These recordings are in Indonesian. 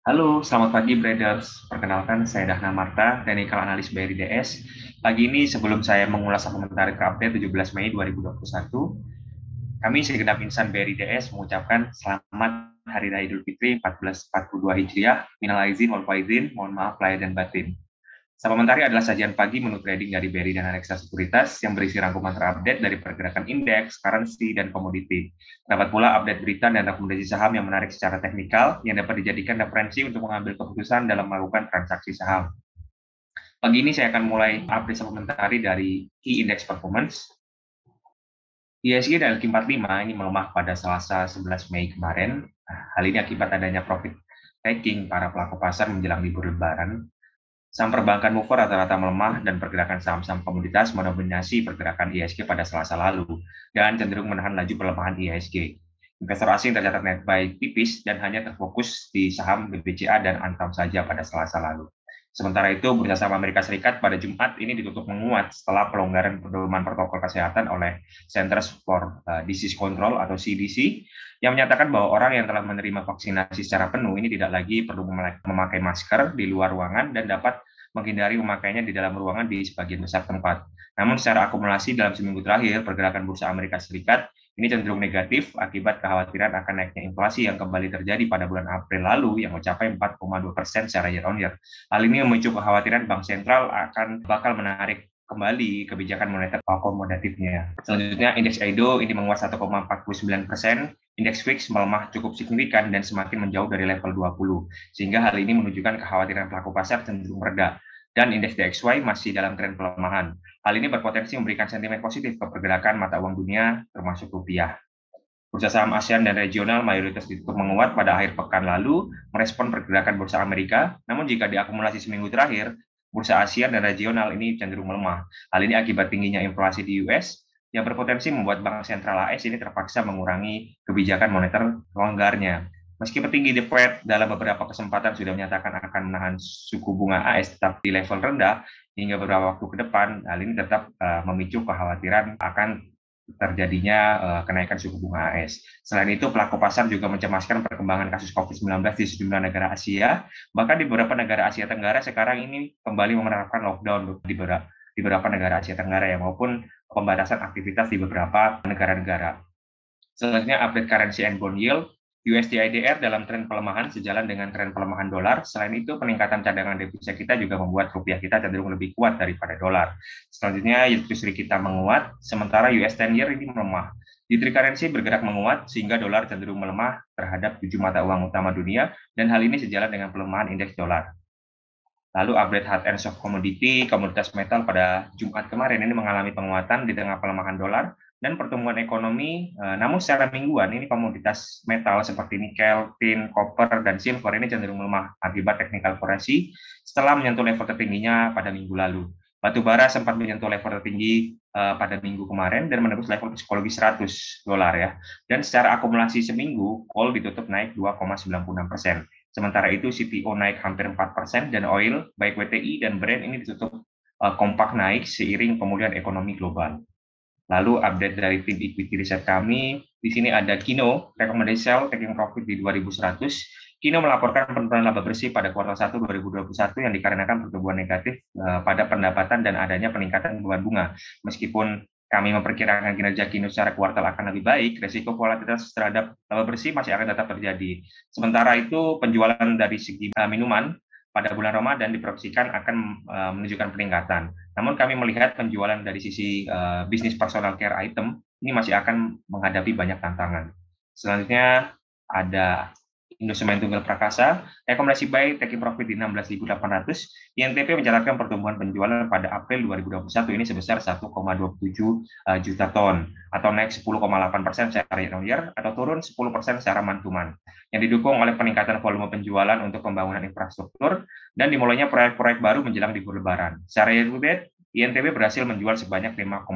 Halo, selamat pagi Traders. Perkenalkan, saya Dahna Marta, Technical Analyst BRI DS. Pagi ini sebelum saya mengulas komentar ke update 17 Mei 2021, kami segenap insan BRI DS mengucapkan selamat Hari Raya Idul Fitri 1442 Hijriah, minal aizin wal faizin, mohon maaf lahir dan batin. Supplementary adalah sajian pagi menu trading dari BRI dan Reksa Sekuritas yang berisi rangkuman terupdate dari pergerakan indeks, currency, dan komoditi. Dapat pula update berita dan rekomendasi saham yang menarik secara teknikal yang dapat dijadikan referensi untuk mengambil keputusan dalam melakukan transaksi saham. Pagi ini saya akan mulai update supplementary dari Key Index Performance. IHSG dan LQ45 ini melemah pada Selasa 11 Mei kemarin. Hal ini akibat adanya profit taking para pelaku pasar menjelang libur Lebaran. Saham perbankan mover rata-rata melemah dan pergerakan saham-saham komoditas mendominasi pergerakan IHSG pada Selasa lalu dan cenderung menahan laju pelemahan IHSG. Investor asing tercatat net buy tipis dan hanya terfokus di saham BBCA dan Antam saja pada Selasa lalu. Sementara itu, bursa saham Amerika Serikat pada Jumat ini ditutup menguat setelah pelonggaran pedoman protokol kesehatan oleh Centers for Disease Control atau CDC yang menyatakan bahwa orang yang telah menerima vaksinasi secara penuh ini tidak lagi perlu memakai masker di luar ruangan dan dapat menghindari memakainya di dalam ruangan di sebagian besar tempat. Namun secara akumulasi dalam seminggu terakhir, pergerakan bursa Amerika Serikat ini cenderung negatif akibat kekhawatiran akan naiknya inflasi yang kembali terjadi pada bulan April lalu yang mencapai 4,2% secara year on year. Hal ini memicu kekhawatiran Bank Sentral akan bakal menarik kembali kebijakan moneter akomodatifnya. Selanjutnya, indeks EIDO ini menguat 1,49%, indeks VIX melemah cukup signifikan dan semakin menjauh dari level 20, sehingga hal ini menunjukkan kekhawatiran pelaku pasar cenderung mereda, dan indeks DXY masih dalam tren pelemahan. Hal ini berpotensi memberikan sentimen positif ke pergerakan mata uang dunia, termasuk rupiah. Bursa saham ASEAN dan regional mayoritas ditutup menguat pada akhir pekan lalu, merespon pergerakan bursa Amerika, namun jika diakumulasi seminggu terakhir, bursa ASEAN dan regional ini cenderung melemah. Hal ini akibat tingginya inflasi di US, yang berpotensi membuat Bank Sentral AS ini terpaksa mengurangi kebijakan moneter longgarnya. Meski petinggi The Fed dalam beberapa kesempatan sudah menyatakan akan menahan suku bunga AS tetap di level rendah hingga beberapa waktu ke depan, hal ini tetap memicu kekhawatiran akan terjadinya kenaikan suku bunga AS. Selain itu, pelaku pasar juga mencemaskan perkembangan kasus COVID-19 di sejumlah negara Asia. Bahkan di beberapa negara Asia Tenggara sekarang ini kembali menerapkan lockdown di beberapa negara Asia Tenggara ya, maupun pembatasan aktivitas di beberapa negara-negara. Selanjutnya update currency and bond yield. USD/IDR dalam tren pelemahan sejalan dengan tren pelemahan dolar. Selain itu, peningkatan cadangan devisa kita juga membuat rupiah kita cenderung lebih kuat daripada dolar. Selanjutnya, yield treasury kita menguat, sementara US 10 year ini melemah. Yield currency bergerak menguat sehingga dolar cenderung melemah terhadap 7 mata uang utama dunia, dan hal ini sejalan dengan pelemahan indeks dolar. Lalu update hard and soft commodity, komoditas metal pada Jumat kemarin ini mengalami penguatan di tengah pelemahan dolar dan pertumbuhan ekonomi. Namun secara mingguan ini komoditas metal seperti nikel, tin, copper, dan silver ini cenderung melemah akibat technical koreksi setelah menyentuh level tertingginya pada minggu lalu. Batu bara sempat menyentuh level tertinggi pada minggu kemarin dan menembus level psikologi $100 ya. Dan secara akumulasi seminggu, coal ditutup naik 2,96%. Sementara itu CPO naik hampir 4% dan oil, baik WTI dan Brent ini ditutup kompak naik seiring pemulihan ekonomi global. Lalu update dari tim equity riset kami, di sini ada Kino, rekomendasi sell, taking profit di 2100. Kino melaporkan penurunan laba bersih pada kuartal 1 2021 yang dikarenakan pertumbuhan negatif pada pendapatan dan adanya peningkatan beban bunga. Meskipun kami memperkirakan kinerja Kino secara kuartal akan lebih baik, resiko volatilitas terhadap laba bersih masih akan tetap terjadi. Sementara itu, penjualan dari segi minuman pada bulan Ramadan diproyeksikan akan menunjukkan peningkatan. Namun kami melihat penjualan dari sisi bisnis personal care item ini masih akan menghadapi banyak tantangan. Selanjutnya ada Indosemen Tunggal Prakasa, rekomendasi buy taking profit di 16.800. INTP mencatatkan pertumbuhan penjualan pada April 2021 ini sebesar 1,27 juta ton atau naik 10,8% secara year-on-year atau turun 10% secara month-to-month yang didukung oleh peningkatan volume penjualan untuk pembangunan infrastruktur dan dimulainya proyek-proyek baru menjelang libur Lebaran. Secara year-to-date, INTP berhasil menjual sebanyak 5,1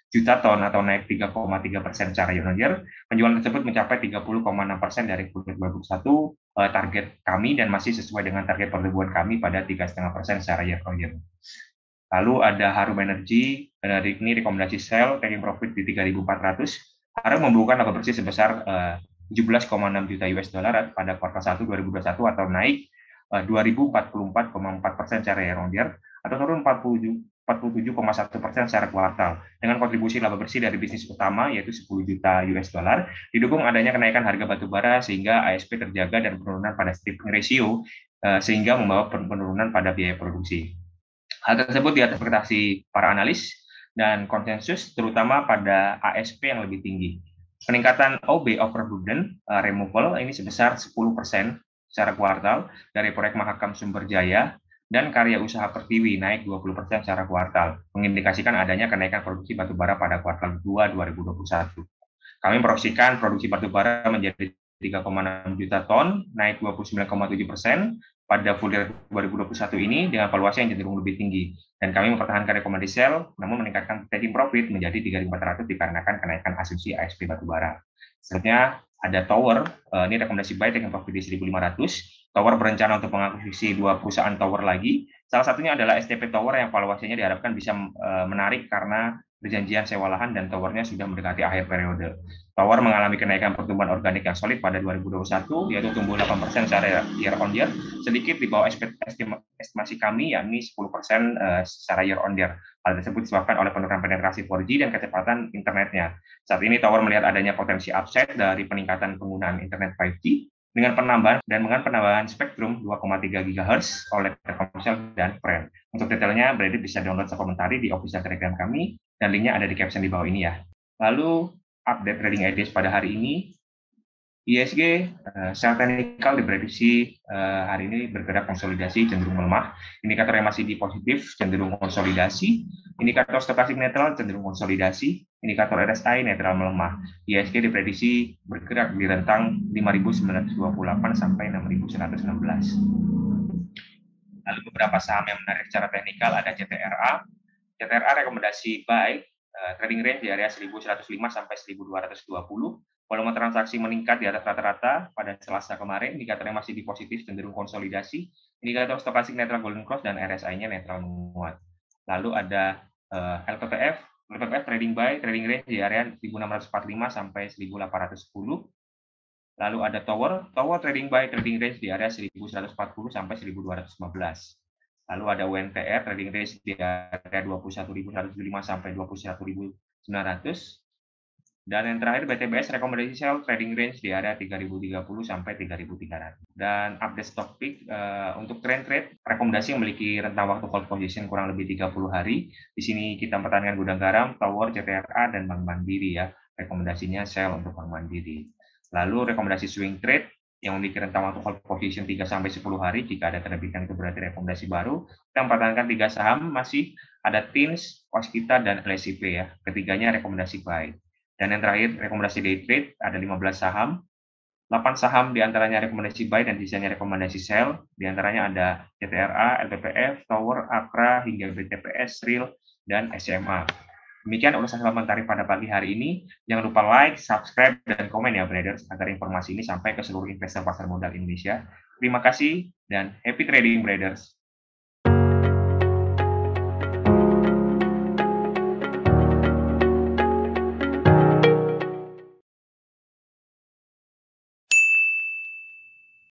juta ton atau naik 3,3% secara year-on-year. Penjualan tersebut mencapai 30,6% dari Q2 2021 target kami dan masih sesuai dengan target pertumbuhan kami pada 3,5% secara year-on-year. Lalu ada Harum Energy, ini rekomendasi sell, taking profit di 3.400. Harum membukukan laba bersih sebesar 17,6 juta US dollar pada kuartal 1 2021 atau naik 2.044,4% secara year on year atau turun 47,1% secara kuartal dengan kontribusi laba bersih dari bisnis utama yaitu 10 juta US dollar didukung adanya kenaikan harga batu bara sehingga ASP terjaga dan penurunan pada stripping ratio sehingga membawa penurunan pada biaya produksi. Hal tersebut di atas ekspektasi para analis dan konsensus terutama pada ASP yang lebih tinggi. Peningkatan OB overburden removal ini sebesar 10% secara kuartal dari proyek Mahakam Sumber Jaya dan karya usaha Pertiwi naik 20% secara kuartal, mengindikasikan adanya kenaikan produksi batubara pada kuartal 2 2021. Kami memproyeksikan produksi batubara menjadi 3,6 juta ton, naik 29,7% pada full year 2021 ini dengan valuasi yang cenderung lebih tinggi. Dan kami mempertahankan rekomendasi sell, namun meningkatkan trading profit menjadi 3.400 dikarenakan kenaikan asumsi ASP batubara. Selanjutnya ada Tower, ini rekomendasi buy dengan profit di 1.500. Tower berencana untuk mengakuisisi 2 perusahaan tower lagi. Salah satunya adalah STP Tower yang valuasinya diharapkan bisa menarik karena perjanjian sewa lahan dan towernya sudah mendekati akhir periode. Tower mengalami kenaikan pertumbuhan organik yang solid pada 2021, yaitu tumbuh 8% secara year on year, sedikit di bawah estimasi kami, yakni 10% secara year on year. Hal tersebut disebabkan oleh penurunan penetrasi 4G dan kecepatan internetnya. Saat ini Tower melihat adanya potensi upside dari peningkatan penggunaan internet 5G dengan penambahan spektrum 2,3 GHz oleh Telkomsel dan Friend. Untuk detailnya, Brady bisa download komentari di official Telegram kami, dan linknya ada di caption di bawah ini ya. Lalu, update trading ideas pada hari ini, ISG secara teknikal diprediksi hari ini bergerak konsolidasi cenderung melemah. Indikator yang masih di positif cenderung konsolidasi. Indikator stokastik netral cenderung konsolidasi. Indikator RSI netral melemah. ISG diprediksi bergerak di rentang 5.928 sampai 6.116. Lalu beberapa saham yang menarik secara teknikal ada CTRA. CTRA rekomendasi buy, trading range di area 1.105 sampai 1.220. Volume transaksi meningkat di atas rata-rata pada Selasa kemarin. Indikatornya masih di positif cenderung konsolidasi. Indikator stokastik netral golden cross dan RSI-nya netral menguat. Lalu ada LPPF trading buy, trading range di area 1.645 sampai 1.810. Lalu ada Tower trading buy, trading range di area 1.140 sampai 1.215. Lalu ada UNTR trading range di area 21.175 sampai 21.900. Dan yang terakhir BTBS rekomendasi sell trading range di area 3.030 sampai 3.300. Dan update stock pick untuk trade rekomendasi yang memiliki rentang waktu hold position kurang lebih 30 hari. Di sini kita mempertahankan Gudang Garam, Tower, CTRA dan Bank Mandiri ya. Rekomendasinya sell untuk Bank Mandiri. Lalu rekomendasi swing trade yang memiliki rentang waktu hold position 3 sampai 10 hari, jika ada terbitan itu berarti rekomendasi baru. Kita mempertahankan 3 saham, masih ada TINS, Waskita dan LSIP ya. Ketiganya rekomendasi buy. Dan yang terakhir, rekomendasi day trade, ada 15 saham. 8 saham diantaranya rekomendasi buy dan sisanya rekomendasi sell. Diantaranya ada CTRA, LPPF, Tower, Akra, hingga BTPS, Real, dan SMA. Demikian ulasan komentari pada pagi hari ini. Jangan lupa like, subscribe, dan komen ya, traders, agar informasi ini sampai ke seluruh investor pasar modal Indonesia. Terima kasih, dan happy trading, traders.